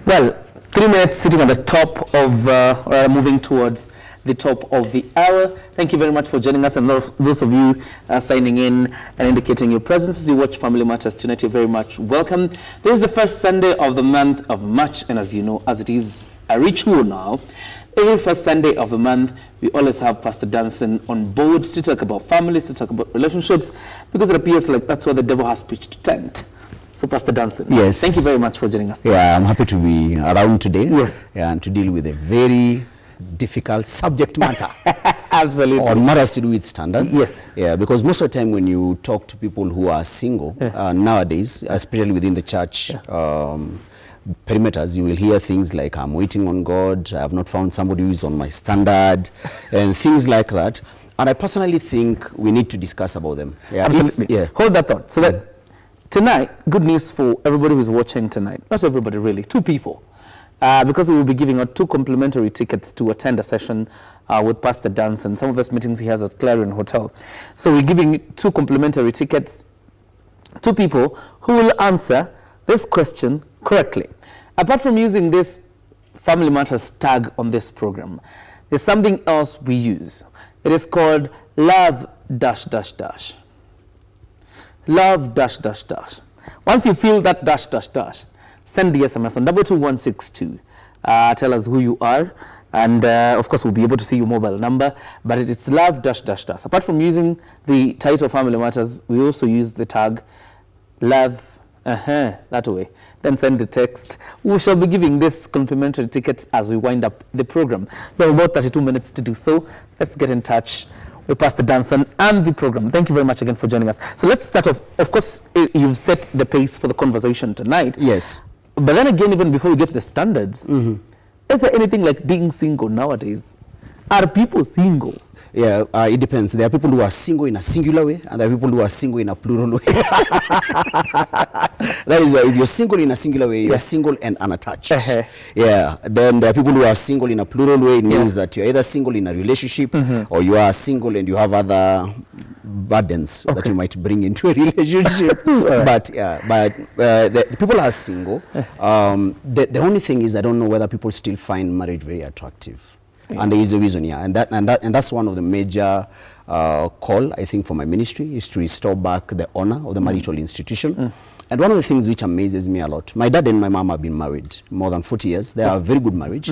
Well, 3 minutes sitting at the top of, moving towards the top of the hour. Thank you very much for joining us, and those of you signing in and indicating your presence as you watch Family Matters tonight, you're very much welcome. This is the first Sunday of the month of March, and as you know, as it is a ritual now, every first Sunday of the month, we always have Pastor Danson on board to talk about families, to talk about relationships, because it appears like that's where the devil has pitched a tent. So, Pastor Danson, yes, thank you very much for joining us. Yeah, I'm happy to be around today. Yes. Yeah, and to deal with a very difficult subject matter. Absolutely. On matters to do with standards. Yes. Yeah, because most of the time when you talk to people who are single, nowadays, especially within the church perimeters, you will hear things like, I'm waiting on God, I have not found somebody who is on my standard, and things like that. And I personally think we need to discuss about them. Yeah, absolutely. Yeah. Hold that thought. So that tonight, good news for everybody who's watching tonight. Not everybody really, 2 people. Because we will be giving out 2 complimentary tickets to attend a session with Pastor Danson. Some of those meetings he has at Clarion Hotel. So we're giving 2 complimentary tickets to people who will answer this question correctly. Apart from using this Family Matters tag on this program, there's something else we use. It is called love dash dash dash. Love dash dash dash. Once you feel that dash dash dash, send the SMS on 22162. Tell us who you are, and of course we'll be able to see your mobile number, but it's love dash dash dash. Apart from using the title Family Matters, we also use the tag love that way. Then send the text. We shall be giving this complimentary tickets as we wind up the program. We have about 32 minutes to do so. Let's get in touch with Pastor Danson and the program. Thank you very much again for joining us. So let's start off. Of course, you've set the pace for the conversation tonight. Yes. But then again, even before we get to the standards, is there anything like being single nowadays? Are people single? Yeah, it depends. There are people who are single in a singular way, and there are people who are single in a plural way. That is, if you're single in a singular way, you're single and unattached. Yeah, then there are people who are single in a plural way. It means that you're either single in a relationship, or you are single and you have other burdens that you might bring into a relationship. But the people are single. The only thing is, I don't know whether people still find marriage very attractive. And there is a reason, and that's one of the major call, I think, for my ministry, is to restore back the honor of the marital institution. And one of the things which amazes me a lot, my dad and my mom have been married more than 40 years. They are a very good marriage.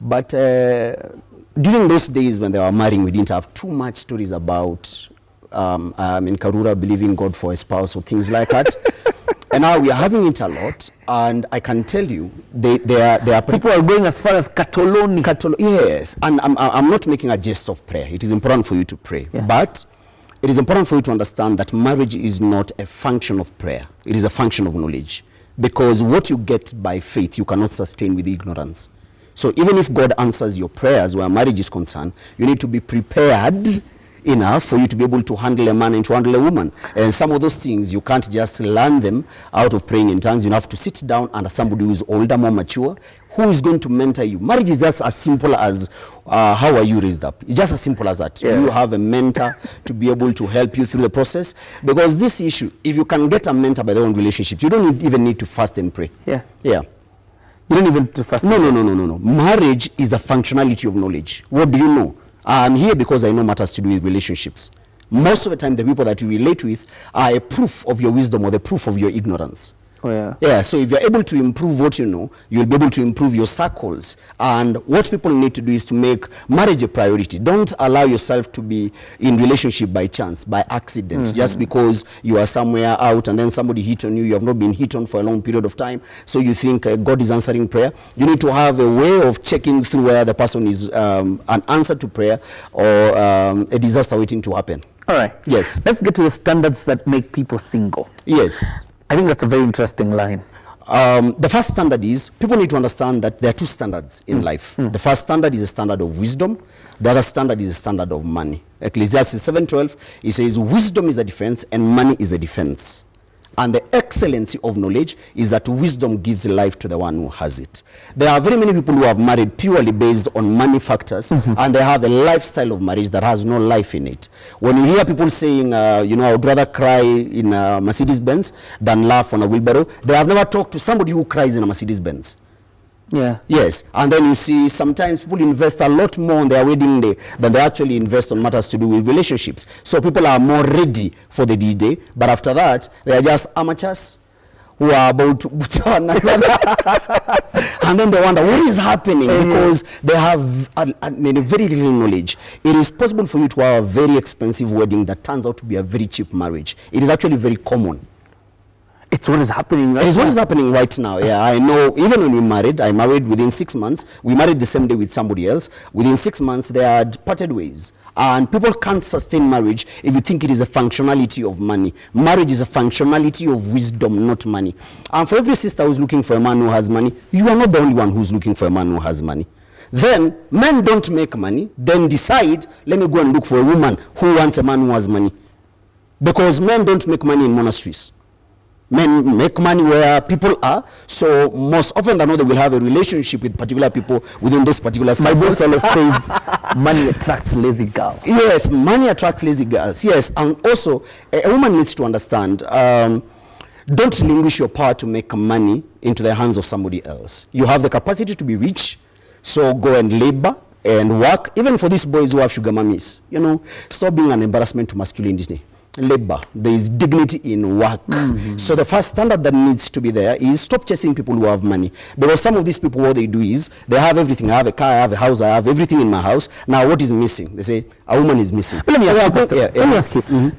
But during those days when they were marrying, we didn't have too much stories about in Karura believing God for a spouse or things like that. And now we are having it a lot, and I can tell you, there are people are going as far as Catoloni. Yes, and I'm not making a jest of prayer. It is important for you to pray, but it is important for you to understand that marriage is not a function of prayer. It is a function of knowledge, because what you get by faith, you cannot sustain with ignorance. So even if God answers your prayers where marriage is concerned, you need to be prepared enough for you to be able to handle a man and to handle a woman. And some of those things, you can't just learn them out of praying in tongues. You have to sit down under somebody who is older, more mature, who is going to mentor you. Marriage is just as simple as how are you raised up. It's just as simple as that. You have a mentor to be able to help you through the process. Because this issue, if you can get a mentor by their own relationships, you don't even need to fast and pray. Yeah. You don't even need to fast. No. Marriage is a functionality of knowledge. What do you know? I'm here because I know matters to do with relationships. Most of the time, the people that you relate with are a proof of your wisdom or the proof of your ignorance. So if you're able to improve what you know, you'll be able to improve your circles. And what people need to do is to make marriage a priority. Don't allow yourself to be in relationship by chance, by accident, just because you are somewhere out and then somebody hit on you. You have not been hit on for a long period of time, so you think God is answering prayer. You need to have a way of checking through where the person is an answer to prayer or a disaster waiting to happen. All right. Yes. Let's get to the standards that make people single. Yes. I think that's a very interesting line. The first standard is, people need to understand that there are 2 standards in life. The first standard is a standard of wisdom. The other standard is a standard of money. Ecclesiastes 7:12, it says, wisdom is a defense and money is a defense. And the excellency of knowledge is that wisdom gives life to the one who has it. There are very many people who have married purely based on money factors, and they have a lifestyle of marriage that has no life in it. When you hear people saying, I would rather cry in a Mercedes-Benz than laugh on a wheelbarrow, they have never talked to somebody who cries in a Mercedes-Benz. Yeah. Yes. And then you see sometimes people invest a lot more on their wedding day than they actually invest on matters to do with relationships. So people are more ready for the D-Day, but after that, they are just amateurs who are about to and then they wonder what is happening because they have very little knowledge. It is possible for you to have a very expensive wedding that turns out to be a very cheap marriage. It is actually very common. It's what is happening right now. It's what is happening right now. Yeah, I know. Even when we married, I married within 6 months. We married the same day with somebody else. Within 6 months, they had parted ways. And people can't sustain marriage if you think it is a functionality of money. Marriage is a functionality of wisdom, not money. And for every sister who's looking for a man who has money, you are not the only one who's looking for a man who has money. Then men don't make money, then decide, let me go and look for a woman who wants a man who has money. Because men don't make money in monasteries. Men make money where people are, so most often than not they will have a relationship with particular people within those particular circles. My boss always says money attracts lazy girls. Yes, money attracts lazy girls. Yes, and also a woman needs to understand, don't relinquish your power to make money into the hands of somebody else. You have the capacity to be rich, so go and labor and work. Even for these boys who have sugar mummies, you know, stop being an embarrassment to masculinity. Labor, there is dignity in work. So the first standard that needs to be there is stop chasing people who have money, because some of these people, what they do is they have everything. I have a car, I have a house, I have everything in my house. Now what is missing? They say a woman is missing. Let me ask you,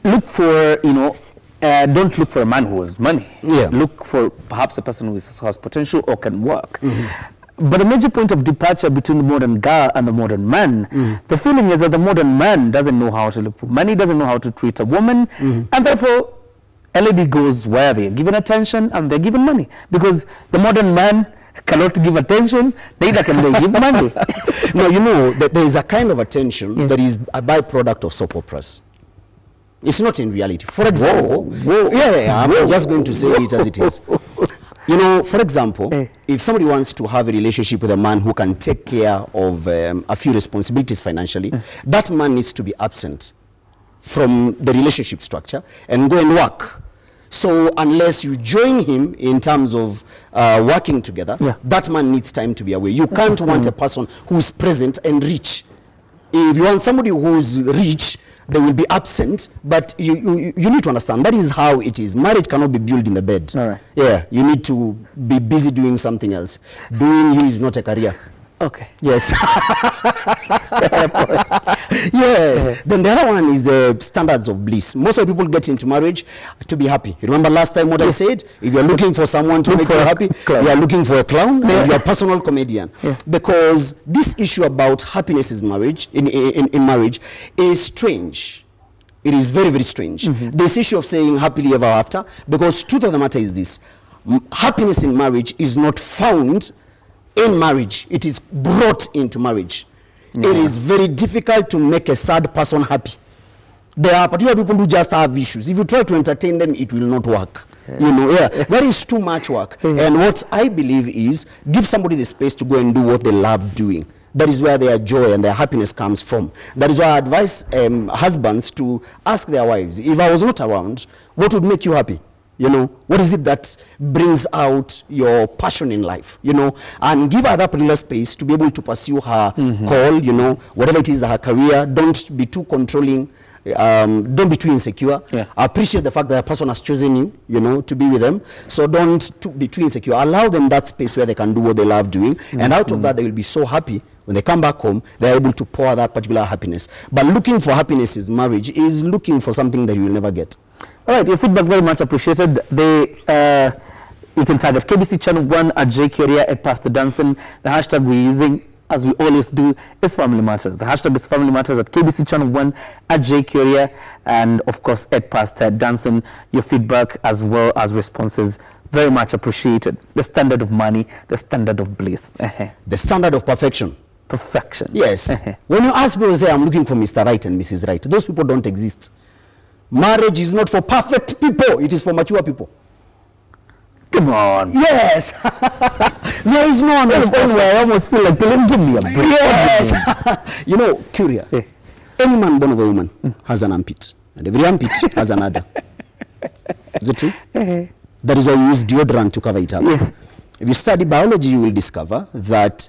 look for, you know, don't look for a man who has money. Look for perhaps a person who has potential or can work. But the major point of departure between the modern girl and the modern man, the feeling is that the modern man doesn't know how to look for money, doesn't know how to treat a woman, and therefore a lady goes where they're given attention and they're given money. Because the modern man cannot give attention, neither can they give money. No, you know, that there is a kind of attention that is a byproduct of soap operas. It's not in reality. For example, I'm just going to say it as it is. You know, for example, if somebody wants to have a relationship with a man who can take care of a few responsibilities financially, that man needs to be absent from the relationship structure and go and work. So unless you join him in terms of working together, that man needs time to be away. You can't want a person who is present and rich. If you want somebody who's rich, they will be absent, but you need to understand that is how it is. Marriage cannot be built in the bed. All right. Yeah, you need to be busy doing something else. Doing you is not a career. Okay. Yes. Yes. Then the other one is the standards of bliss. Most of the people get into marriage to be happy. You remember last time what I said? If you're looking for someone to make you happy, you are looking for a clown, and you're a personal comedian. Because this issue about happiness in marriage, in marriage is strange. It is very, very strange. This issue of saying happily ever after, because truth of the matter is this: happiness in marriage is not found in marriage, it is brought into marriage. It is very difficult to make a sad person happy. There are particular people who just have issues. If you try to entertain them, it will not work. You know, that is too much work. And what I believe is, give somebody the space to go and do what they love doing. That is where their joy and their happiness comes from. That is why I advise husbands to ask their wives, if I was not around, what would make you happy? You know, what is it that brings out your passion in life, you know, and give her that particular space to be able to pursue her call, you know, whatever it is, her career. Don't be too controlling. Don't be too insecure. Appreciate the fact that a person has chosen you, you know, to be with them. So don't be too insecure. Allow them that space where they can do what they love doing. And out of that, they will be so happy. When they come back home, they're able to pour that particular happiness. But looking for happiness in marriage is looking for something that you will never get. All right, your feedback very much appreciated. You can target KBC Channel 1 at Kioria at Pastor Danson. The hashtag we're using, as we always do, is Family Matters. The hashtag is Family Matters at KBC Channel 1 at Kioria, and of course at Pastor Danson. Your feedback as well as responses, very much appreciated. The standard of money, the standard of bliss. The standard of perfection. Perfection. Yes. When you ask people, say, I'm looking for Mr. Right and Mrs. Right, those people don't exist. Marriage is not for perfect people, it is for mature people. Come on. Yes. There is no one who is perfect. I almost feel like telling, give me a break. Yes. You know, Kioria, any man born of a woman has an armpit, and every armpit has another. Is it true? That is why we use deodorant to cover it up. If you study biology, you will discover that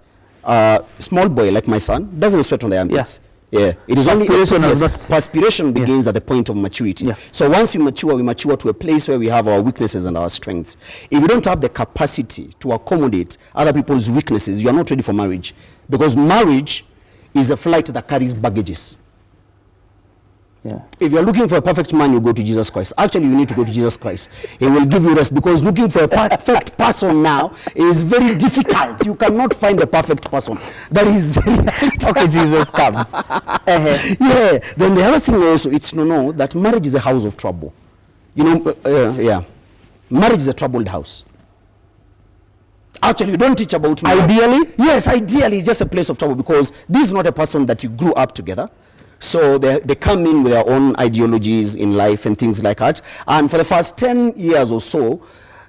small boy like my son doesn't sweat on the armpits. Yeah, it is only perspiration begins at the point of maturity. So once we mature to a place where we have our weaknesses and our strengths. If you don't have the capacity to accommodate other people's weaknesses, you are not ready for marriage. Because marriage is a flight that carries baggages. If you're looking for a perfect man, you go to Jesus Christ. Actually, you need to go to Jesus Christ. He will give you rest, because looking for a perfect person now is very difficult. You cannot find a perfect person. That is okay, Jesus, come. Yeah. Then the other thing also, it's to know that marriage is a house of trouble. You know, marriage is a troubled house. Actually, you don't teach about marriage. Ideally? Yes, ideally, it's just a place of trouble, because this is not a person that you grew up together. So they come in with their own ideologies in life and things like that. And for the first 10 years or so,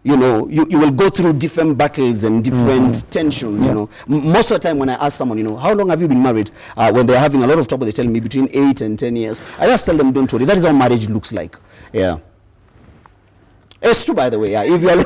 you know, you will go through different battles and different tensions, you know. Most of the time when I ask someone, you know, how long have you been married? When they're having a lot of trouble, they tell me between 8 and 10 years. I just tell them, don't worry. That is how marriage looks like. Yeah. It's true, by the way. If you are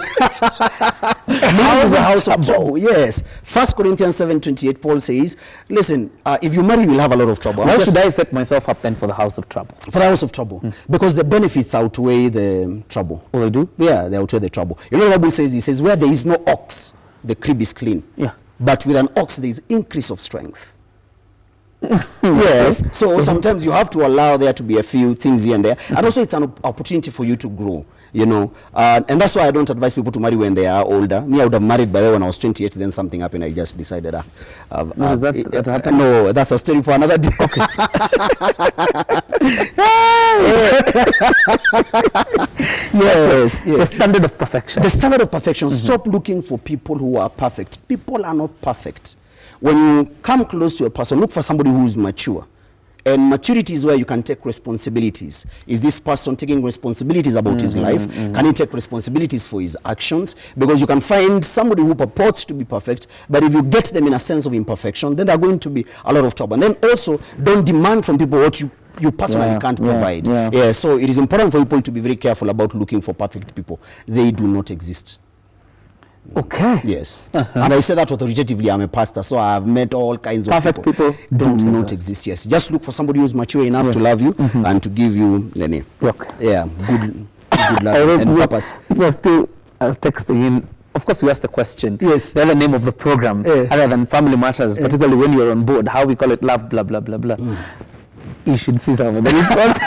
marriage is a house of trouble. Yes. 1 Corinthians 7:28, Paul says, listen, if you marry, you will have a lot of trouble. Why should I set myself up then for the house of trouble? For the house of trouble. Because the benefits outweigh the trouble. Oh, they do? Yeah, they outweigh the trouble. You know what the Bible says? He says, where there is no ox, the crib is clean. Yeah. But with an ox, there is increase of strength. Yes. So sometimes you have to allow there to be a few things here and there. And also it's an opportunity for you to grow. You know, and that's why I don't advise people to marry when they are older. Me, I would have married by the way when I was 28, then something happened. I just decided, that happened? No, that's a story for another day. Okay. Yes. The standard of perfection. The standard of perfection. Stop looking for people who are perfect. People are not perfect. When you come close to a person, look for somebody who is mature. And maturity is where you can take responsibilities. Is this person taking responsibilities about his life? Can he take responsibilities for his actions? Because you can find somebody who purports to be perfect, but if you get them in a sense of imperfection, then they're going to be a lot of trouble. And then also, don't demand from people what you personally can't provide. So it is important for people to be very careful about looking for perfect people. They do not exist. Okay. Yes. And I say that authoritatively. I'm a pastor, so I've met all kinds of perfect people. Do not exist. Yes. Just look for somebody who's mature enough to love you and to give you good love and purpose. Was still texting in. Of course, we asked the question. Yes. The other name of the program, other than Family Matters, particularly when you're on board, how we call it, love, blah blah blah blah. You should see some of the response.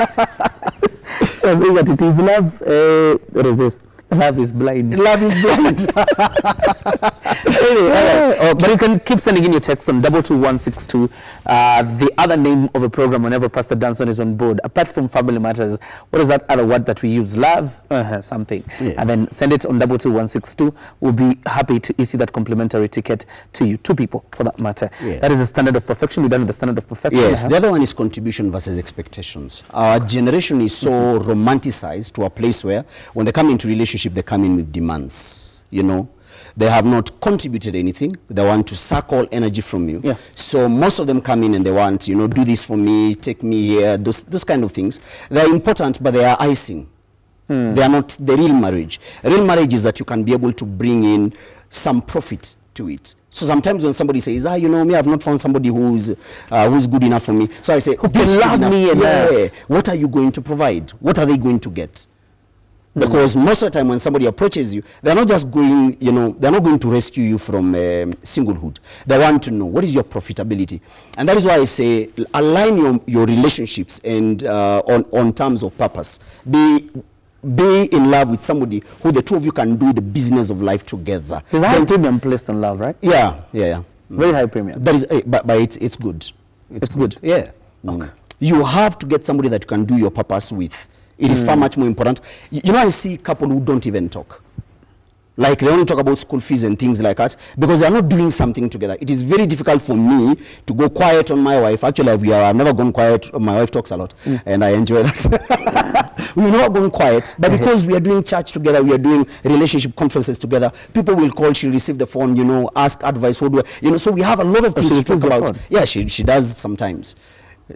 I was saying that it is love. What is this? Love is blind. Love is blind. Anyway, but you can keep sending in your text on 22162. The other name of a program whenever Pastor Danson is on board, apart from Family Matters, what is that other word that we use? Love? Something. And then send it on 22162. We'll be happy to issue that complimentary ticket to you. 2 people, for that matter. That is the standard of perfection. We're done with the standard of perfection. Yes, the other one is contribution versus expectations. Our generation is so romanticized to a place where when they come into relationship, they come in with demands, you know. They have not contributed anything. They want to suck all energy from you. So most of them come in and they want, you know, do this for me, take me here, those kind of things. They're important, but they are icing. They are not the real marriage. A real marriage is that you can be able to bring in some profit to it. So sometimes when somebody says, you know, me, I've not found somebody who's good enough for me. So I say, who can love me? What are you going to provide? What are they going to get? Because most of the time when somebody approaches you, they're not just going, you know, they're not going to rescue you from singlehood. They want to know what is your profitability. And that is why I say align your relationships and on terms of purpose. Be in love with somebody who the two of you can do the business of life together. There's a high premium placed on love, right? Yeah. Very high premium. That is, but it's good. It's good. Yeah. Okay. You have to get somebody that you can do your purpose with. It is far much more important. You know, I see couple who don't even talk. Like they only talk about school fees and things like that because they are not doing something together. It is very difficult for me to go quiet on my wife. Actually, I've never gone quiet. My wife talks a lot and I enjoy that. We've never gone quiet. But because we are doing church together, we are doing relationship conferences together, people will call, she'll receive the phone, you know, ask advice. What do I, you know, so we have a lot of things to talk about. Yeah, she does sometimes.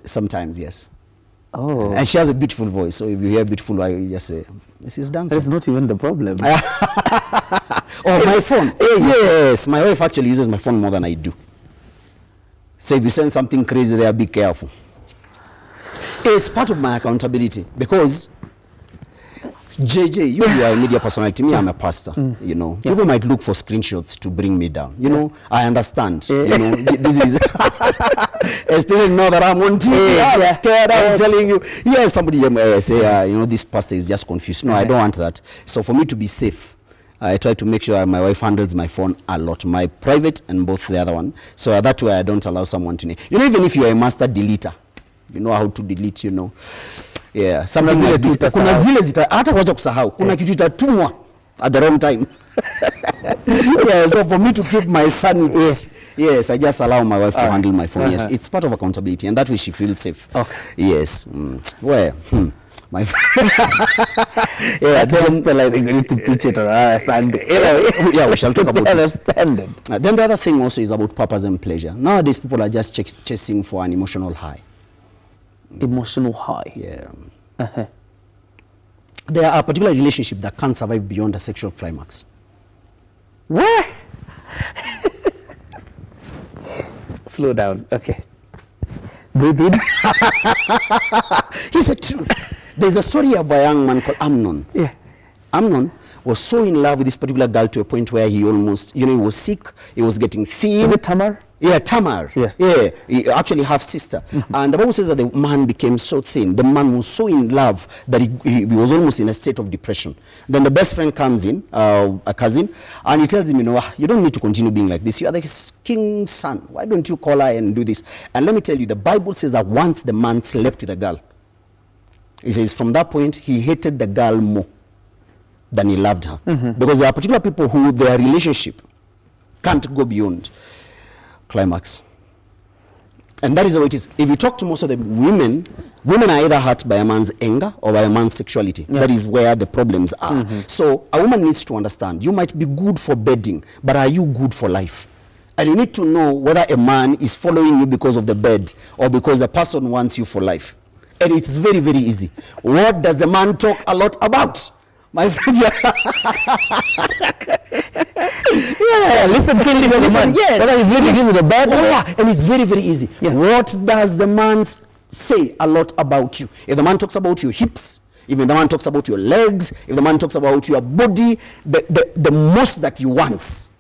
Sometimes, yes. Oh. And she has a beautiful voice. So if you hear beautiful, you just say, this is dancing. That's not even the problem. Oh, my phone. Yes, my wife actually uses my phone more than I do. So if you send something crazy there, be careful. It's part of my accountability because JJ, you are a media personality. Me, I'm a pastor. You know, people might look for screenshots to bring me down. You know, I understand. You know, this is especially now that I'm on TV. I'm scared. I'm telling you. Yes, somebody say, you know, this pastor is just confused. No, I don't want that. So for me to be safe, I try to make sure my wife handles my phone a lot, my private and both the other one. So that way I don't allow someone to. You know, even if you are a master deleter, you know how to delete. You know. Yeah, something like this. Kuna zile zita hata wacha kusahau. Kuna kitu itatumwa at the wrong time. Yeah, so for me to keep my sanity, yes, I just allow my wife to handle my phone. Yes, it's part of accountability, and that way she feels safe. Okay. Yes. Well, my yeah, then I think we need to pitch it on Sunday. Yeah, we shall talk about this. Then the other thing also is about purpose and pleasure. Nowadays, people are just chasing for an emotional high. Emotional high. Yeah. There are particular relationships that can't survive beyond a sexual climax. What? Slow down. Okay. Breathe in. Here's the truth. There's a story of a young man called Amnon. Yeah. Amnon was so in love with this particular girl to a point where he almost, you know, he was sick. He was getting thin. Is it Tamar? Yeah, Tamar. Yes. Yeah, he actually half sister. And the Bible says that the man became so thin. The man was so in love that he was almost in a state of depression. Then the best friend comes in, a cousin, and he tells him, you know, you don't need to continue being like this. You are the king's son. Why don't you call her and do this? And let me tell you, the Bible says that once the man slept with the girl, he says from that point, he hated the girl more than he loved her. Because there are particular people who their relationship can't go beyond climax. And that is how it is. If you talk to most of the women are either hurt by a man's anger or by a man's sexuality. That is where the problems are. So a woman needs to understand, you might be good for bedding, but are you good for life? And you need to know whether a man is following you because of the bed or because the person wants you for life. And it's very, very easy. What does a man talk a lot about? My friend, listen carefully to the man. Yes. Whether he's living with a bed. Oh, yeah. And it's very, very easy. Yeah. What does the man say a lot about you? If the man talks about your hips, if the man talks about your legs, if the man talks about your body, the most that he wants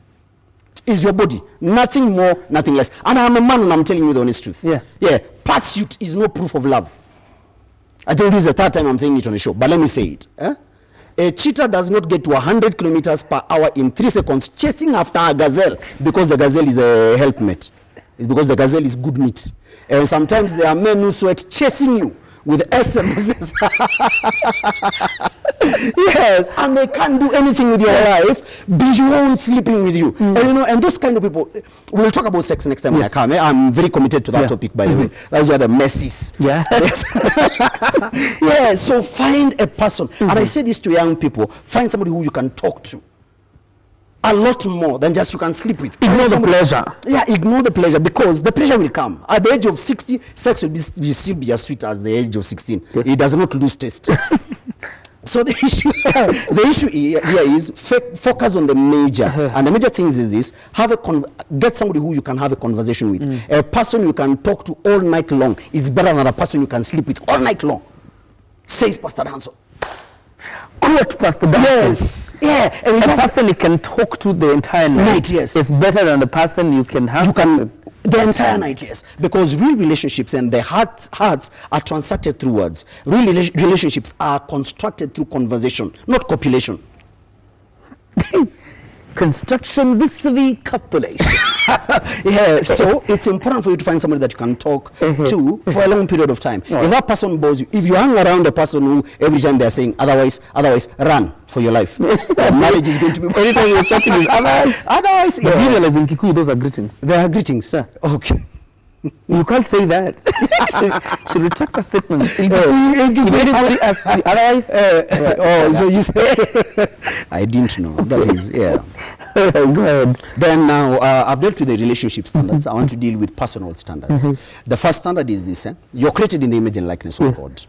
is your body. Nothing more, nothing less. And I'm a man and I'm telling you the honest truth. Yeah. Pursuit is no proof of love. I think this is the third time I'm saying it on the show, but let me say it. A cheetah does not get to 100 kilometers per hour in 3 seconds chasing after a gazelle because the gazelle is a helpmate. It's because the gazelle is good meat. And sometimes there are men who sweat chasing you with SMSs. Yes, and they can't do anything with your life beyond sleeping with you. And you know, and those kind of people, we'll talk about sex next time when I come. I'm very committed to that topic, by the way. That's where the mess is. So find a person. And I say this to young people, find somebody who you can talk to a lot more than just you can sleep with. Ignore the pleasure. Yeah, ignore the pleasure, because the pleasure will come. At the age of 60, sex will still be as sweet as the age of 16. It does not lose taste. So the issue here is focus on the major. And the major things is this: get somebody who you can have a conversation with. A person you can talk to all night long is better than a person you can sleep with all night long, says Pastor Danso. Quote Pastor Danso. Yes. Yeah. And the person you can talk to the entire night is better than the person you can have the entire night, yes. Because real relationships and the hearts are transacted through words. Real relationships are constructed through conversation, not copulation. Construction vis-a-vis copulation. So it's important for you to find somebody that you can talk to for a long period of time. If that person bores you, if you hang around a person who every time they're saying otherwise, run for your life. Marriage is going to be anytime you're talking is otherwise. But you realize in Kikuyu those are greetings. They are greetings, sir. Okay. You can't say that. Should we check a statement? If anybody asks you otherwise, so you say I didn't know. That is, Go ahead. Then now, I've dealt with the relationship standards. I want to deal with personal standards. The first standard is this: you're created in the image and likeness of God.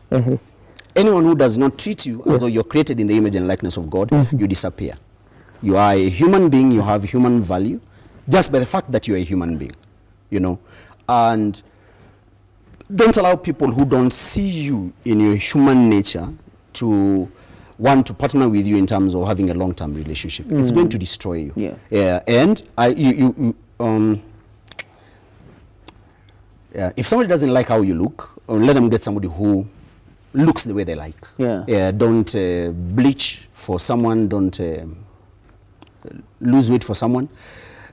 Anyone who does not treat you as though you're created in the image and likeness of God, you disappear. You are a human being, you have human value, just by the fact that you're a human being, you know. And don't allow people who don't see you in your human nature to want to partner with you in terms of having a long-term relationship. It's going to destroy you. Yeah. And if somebody doesn't like how you look, let them get somebody who looks the way they like. Yeah. Don't bleach for someone. Don't lose weight for someone.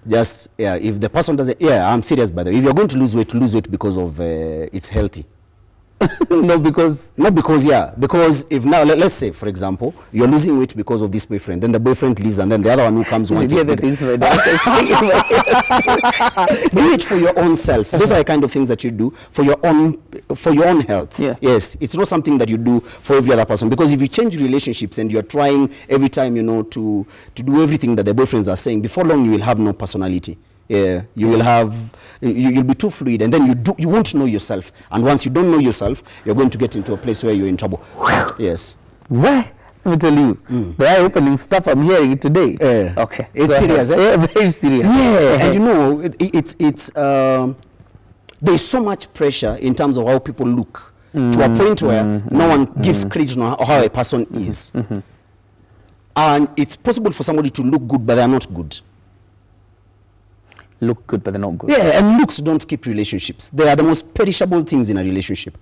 Just if the person doesn't. Yeah, I'm serious by the way. If you're going to lose weight because of it's healthy. Not because if now let's say for example you're losing weight because of this boyfriend, then the boyfriend leaves and then the other one who comes wants to do it for your own self. Those are the kind of things that you do for your own health. Yes, it's not something that you do for every other person, because if you change relationships and you're trying every time, you know, to do everything that the boyfriends are saying, before long you will have no personality. You will have, you'll be too fluid, and then you won't know yourself. And once you don't know yourself, you're going to get into a place where you're in trouble. Yes. Why? Let me tell you, the eye-opening stuff I'm hearing today. Okay. It's serious. Very serious. And you know, there's so much pressure in terms of how people look, to a point where no one gives credit on how a person is. And it's possible for somebody to look good, but they're not good. Look good, but they're not good. Yeah, and looks don't keep relationships. They are the most perishable things in a relationship.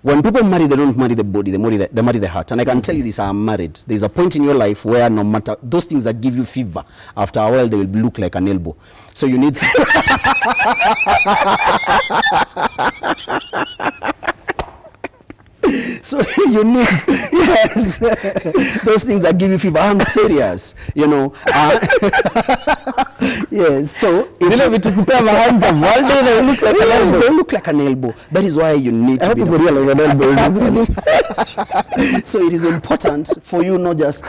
When people marry, they don't marry the body, they marry the heart. And I can tell you this, I'm married. There's a point in your life where no matter those things that give you fever, after a while they will look like an elbow. So you need so you need, yes, those things that give you fever. I'm serious, you know. Yes, so you know, to prepare my hands up. One day they look like an elbow. They look like an elbow. That is why you need to be an elbow. So it is important for you not just,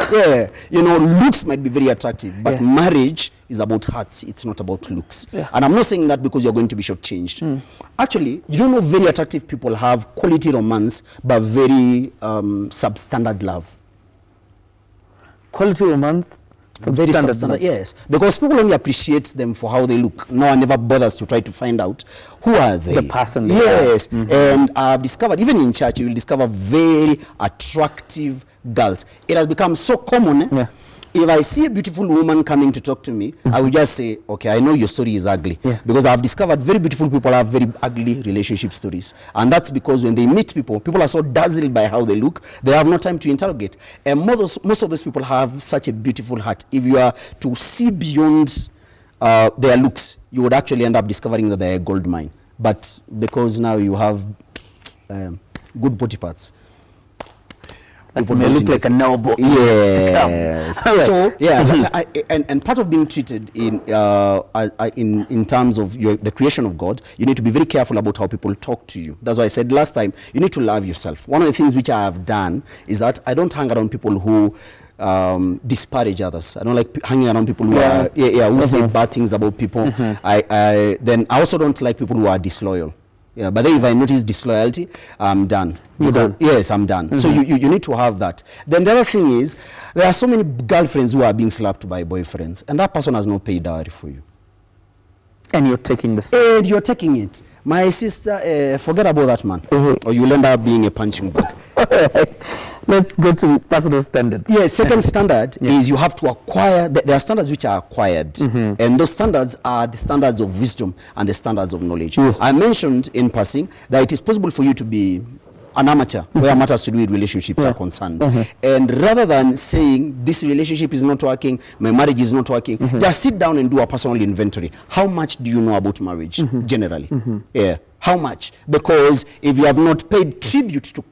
you know, looks might be very attractive, but marriage is about hearts. It's not about looks. And I'm not saying that because you're going to be shortchanged. Actually, you don't know, very attractive people have quality romance, but very substandard love. Quality romance? Very substandard, yes. Because people only appreciate them for how they look. No one ever bothers to try to find out who are they. The person. Yes. And I've discovered, even in church, you will discover very attractive girls. It has become so common. If I see a beautiful woman coming to talk to me, I will just say, okay, I know your story is ugly. Because I've discovered very beautiful people have very ugly relationship stories. And that's because when they meet people, people are so dazzled by how they look, they have no time to interrogate. And most of those people have such a beautiful heart. If you are to see beyond their looks, you would actually end up discovering that they're a gold mine. But because now you have good body parts, people may look like an elbow. Yes. So and part of being treated in terms of the creation of God, you need to be very careful about how people talk to you. That's why I said last time, you need to love yourself. One of the things which I have done is that I don't hang around people who disparage others. I don't like hanging around people who are who say bad things about people. Then I also don't like people who are disloyal. But then if I notice disloyalty, I'm done. You're done? Yes, I'm done. So you need to have that. Then the other thing is, there are so many girlfriends who are being slapped by boyfriends, and that person has not paid dowry for you. And you're taking this. And you're taking it. My sister, forget about that man, or you'll end up being a punching bag. Let's go to personal standards. Yes, second standard is you have to acquire, there are standards which are acquired, and those standards are the standards of wisdom and the standards of knowledge. I mentioned in passing that it is possible for you to be an amateur where matters to do with relationships are concerned. And rather than saying this relationship is not working, my marriage is not working, just sit down and do a personal inventory. How much do you know about marriage generally? How much? Because if you have not paid tribute to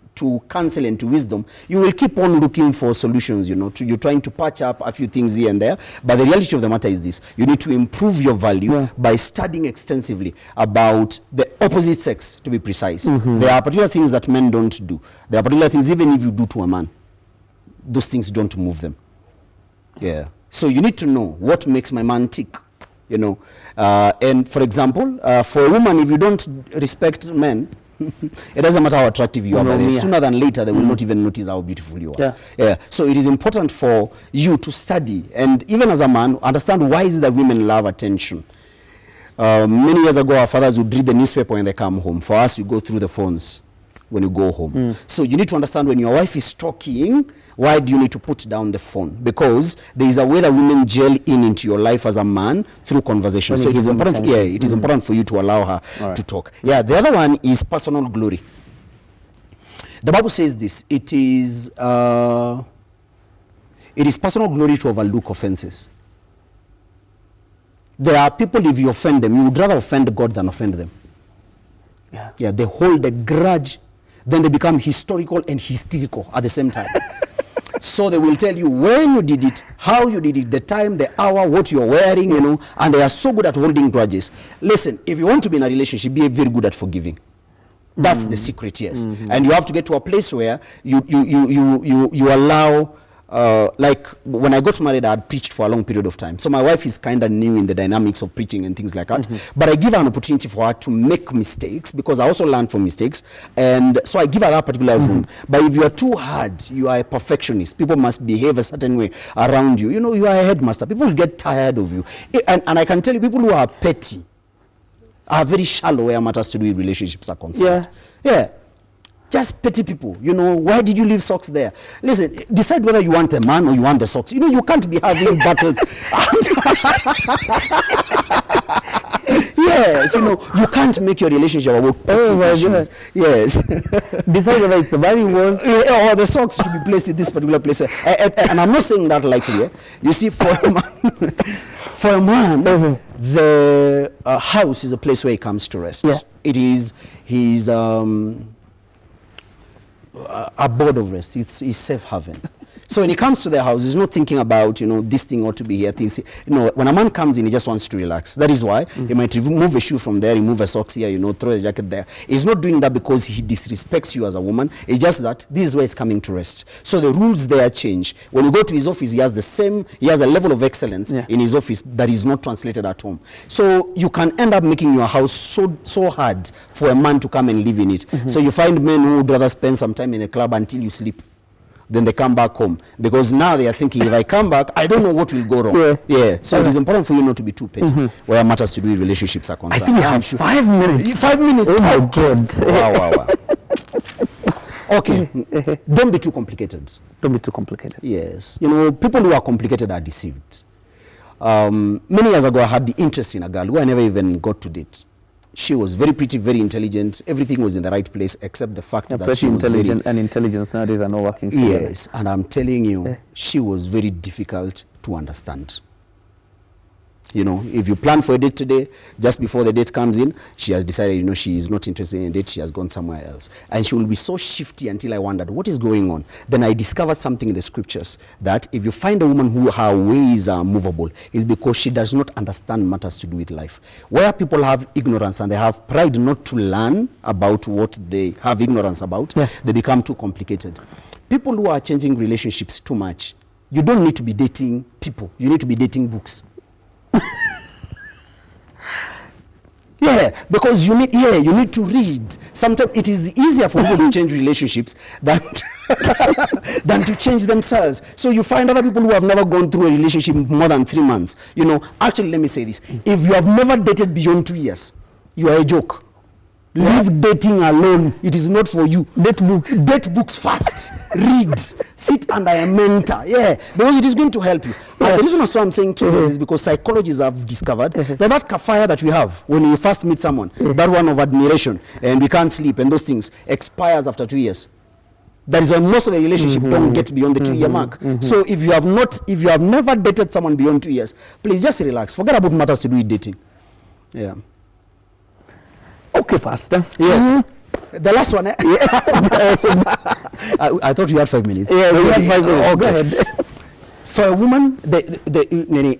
counsel and to wisdom, you will keep on looking for solutions, you know, you're trying to patch up a few things here and there. But the reality of the matter is this: you need to improve your value by studying extensively about the opposite sex, to be precise. There are particular things that men don't do. There are particular things, even if you do to a man, those things don't move them. So you need to know what makes my man tick, you know. And for example, for a woman, if you don't respect men, It doesn't matter how attractive you are, but sooner than later, they will not even notice how beautiful you are. Yeah. So it is important for you to study, and even as a man, understand why is it that women love attention. Many years ago, our fathers would read the newspaper when they come home. For us, you go through the phones when you go home. So you need to understand when your wife is talking, why do you need to put down the phone? Because there is a way that women gel into your life as a man through conversation. So it is important. It is important for you to allow her to talk. Yeah. The other one is personal glory. The Bible says this. It is personal glory to overlook offenses. There are people, if you offend them, you would rather offend God than offend them. Yeah. They hold a grudge, then they become historical and hysterical at the same time. So they will tell you when you did it, how you did it, the time, the hour, what you're wearing, you know, and they are so good at holding grudges. Listen, if you want to be in a relationship, be very good at forgiving. That's the secret, yes. And you have to get to a place where you allow, like when I got married, I had preached for a long period of time. So my wife is kind of new in the dynamics of preaching and things like that. But I give her an opportunity for her to make mistakes, because I also learn from mistakes. And so I give her that particular room. But if you are too hard, you are a perfectionist. People must behave a certain way around you. You know, you are a headmaster. People will get tired of you. And I can tell you, people who are petty are very shallow where matters to do with relationships are concerned. Yeah. Just petty people, you know, why did you leave socks there? Listen, decide whether you want a man or you want the socks. You know, you can't be having battles. Yes, you know, you can't make your relationship about petty issues. Yes. Decide whether it's a man you want. Or the socks to be placed in this particular place. And I'm not saying that lightly. You see, for a man, the house is a place where he comes to rest. It is his abode of rest. It's safe haven. So when he comes to the house, he's not thinking about, you know, this thing ought to be here. Things, you know, when a man comes in, he just wants to relax. That is why he might remove a shoe from there, remove a socks here, you know, throw a jacket there. He's not doing that because he disrespects you as a woman. It's just that this is where he's coming to rest. So the rules there change. When you go to his office, he has a level of excellence in his office that is not translated at home. So you can end up making your house so hard for a man to come and live in it. So you find men who would rather spend some time in a club until you sleep. Then they come back home, because now they are thinking, if I come back, I don't know what will go wrong. So it is important for you not to be too petty where matters to do with relationships are concerned. I think we have 5 minutes. 5 minutes. Oh my God. Wow. Okay. Don't be too complicated. Don't be too complicated. Yes. You know, people who are complicated are deceived. Many years ago, I had the interest in a girl who I never even got to date. She was very pretty, very intelligent. Everything was in the right place, except the fact that she was intelligent, and intelligence nowadays are not working together. Yes, and I'm telling you, she was very difficult to understand. You know, if you plan for a date today, just before the date comes in, she has decided, you know, she is not interested in a date, she has gone somewhere else. And she will be so shifty until I wondered, what is going on? Then I discovered something in the scriptures, that if you find a woman who her ways are movable, it's because she does not understand matters to do with life. Where people have ignorance and they have pride not to learn about what they have ignorance about, they become too complicated. People who are changing relationships too much, you don't need to be dating people, you need to be dating books. Because you need to read. Sometimes it is easier for people to change relationships than to change themselves. So you find other people who have never gone through a relationship more than 3 months. You know, actually, let me say this. If you have never dated beyond 2 years, you are a joke. Leave dating alone. It is not for you. Date books first. Read. Sit under a mentor. Because it is going to help you. And the reason also I'm saying too is because psychologists have discovered that kafaya that we have when you first meet someone, that one of admiration, and we can't sleep, and those things expires after 2 years. That is why most of the relationship don't get beyond the 2-year mark. So if you have never dated someone beyond 2 years, please just relax. Forget about matters to do with dating. Okay, Pastor. Yes. The last one. I thought you had 5 minutes. We had 5 minutes. Go ahead. For a woman,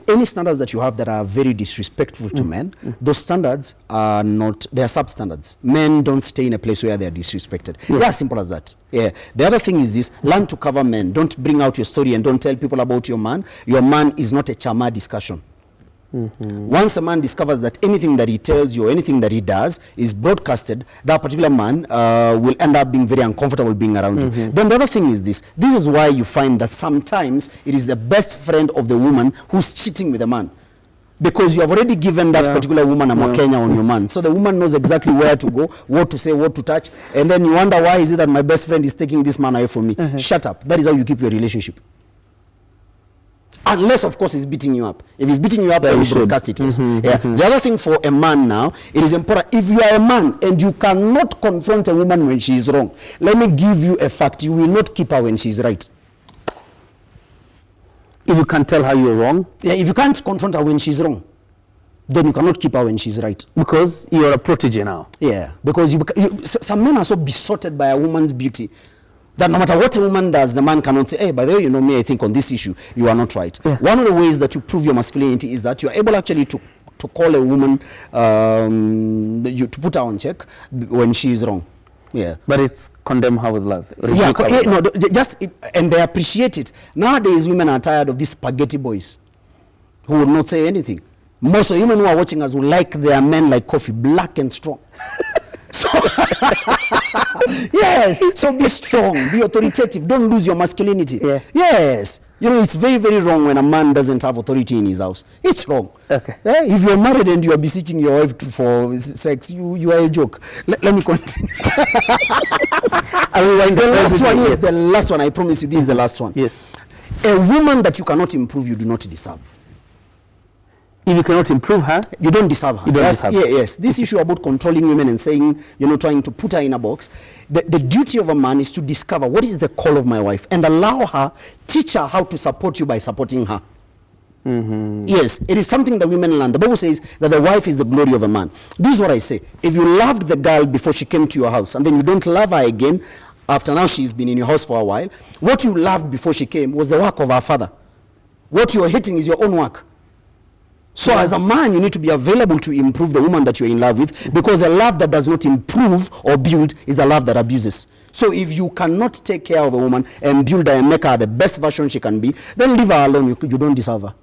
any standards that you have that are very disrespectful to men, those standards are not, they are substandards. Men don't stay in a place where they are disrespected. As simple as that. The other thing is this: learn to cover men. Don't bring out your story and don't tell people about your man. Your man is not a chama discussion. Once a man discovers that anything that he tells you or anything that he does is broadcasted, that particular man will end up being very uncomfortable being around you. Then the other thing is this. This is why you find that sometimes it is the best friend of the woman who's cheating with the man. Because you have already given that particular woman a Makenya on your man. So the woman knows exactly where to go, what to say, what to touch. And then you wonder, why is it that my best friend is taking this man away from me? Shut up. That is how you keep your relationship. Unless, of course, he's beating you up. If he's beating you up, then you broadcast it. The other thing for a man now, it is important. If you are a man and you cannot confront a woman when she is wrong, let me give you a fact. You will not keep her when she is right. If you can't tell her you're wrong? Yeah, if you can't confront her when she's wrong, then you cannot keep her when she's right. Because you're a protege now. Yeah, because some men are so besotted by a woman's beauty that no matter what a woman does, the man cannot say, hey, by the way, you know me, I think on this issue, you are not right. One of the ways that you prove your masculinity is that you are able actually to call a woman, to put her on check when she is wrong. Yeah, but it's condemn her with love. And they appreciate it. Nowadays, women are tired of these spaghetti boys who will not say anything. Most of the women who are watching us will like their men like coffee, black and strong. So, yes, so be strong, be authoritative, don't lose your masculinity. Yes, you know, it's very, very wrong when a man doesn't have authority in his house. It's wrong. If you're married and you are beseeching your wife for sex, you are a joke. Let me continue. The last one, I promise you, this is the last one. Yes. A woman that you cannot improve, you do not deserve. If you cannot improve her, you don't deserve her. Yes. This issue about controlling women and saying, you know, trying to put her in a box, the duty of a man is to discover what is the call of my wife and allow her, teach her how to support you by supporting her. Yes, it is something that women learn. The Bible says that the wife is the glory of a man. This is what I say. If you loved the girl before she came to your house and then you don't love her again after now she's been in your house for a while, what you loved before she came was the work of her father. What you're hating is your own work. So as a man, you need to be available to improve the woman that you're in love with, because a love that does not improve or build is a love that abuses. So if you cannot take care of a woman and build her and make her the best version she can be, then leave her alone. You don't deserve her.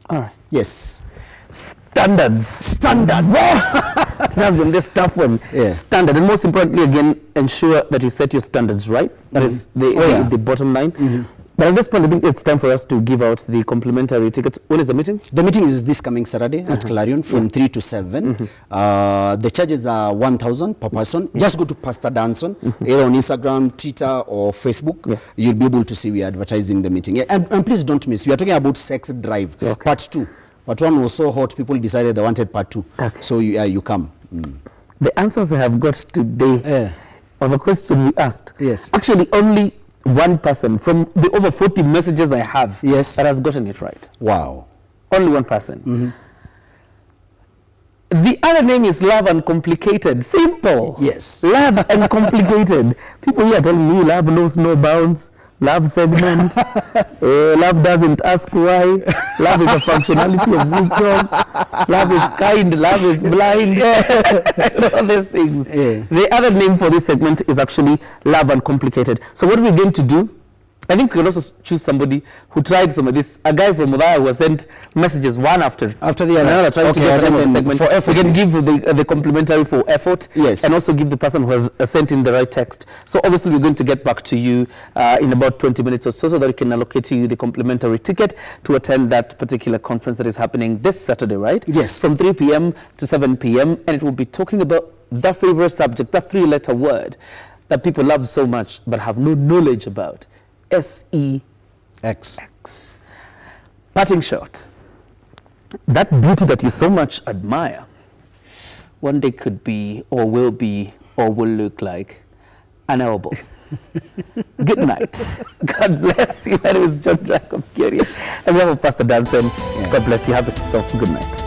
All right. Yes. Standards. It has been this tough one. Standard. And most importantly, again, ensure that you set your standards right. That is the bottom line. But at this point, I think it's time for us to give out the complimentary tickets. When is the meeting? The meeting is this coming Saturday at Clarion from 3 to 7. The charges are 1,000 per person. Just go to Pastor Danson, either on Instagram, Twitter, or Facebook. You'll be able to see we are advertising the meeting. And please don't miss. We are talking about Sex Drive, part 2. Part 1 was so hot, people decided they wanted part 2. So you come. The answers I have got today of a question we asked. Actually, only one person from the over 40 messages I have that has gotten it right. Wow. Only one person. The other name is Love Uncomplicated. Simple. Yes. Love Uncomplicated. People here telling me love knows no bounds. Love segment. Love doesn't ask why. Love is a functionality of wisdom. Love is kind. Love is blind. All these things. The other name for this segment is actually Love Uncomplicated. So what we're going to do, I think we can also choose somebody who tried some of this. A guy from Mudaya who has sent messages one after the other. Trying to get the name of the segment. For effort. We can give the complimentary for effort. And also give the person who has sent in the right text. So obviously we're going to get back to you in about 20 minutes or so that we can allocate you the complimentary ticket to attend that particular conference that is happening this Saturday, right? Yes. From 3 p.m. to 7 p.m. And it will be talking about the favorite subject, that 3-letter word that people love so much but have no knowledge about. S-E-X. Parting shot. That beauty that you so much admire one day could be or will be or will look like an elbow. Good night. God bless you. My name is John Jacob Kioria. And we have Pastor Danson. God bless you. Have yourself a good night.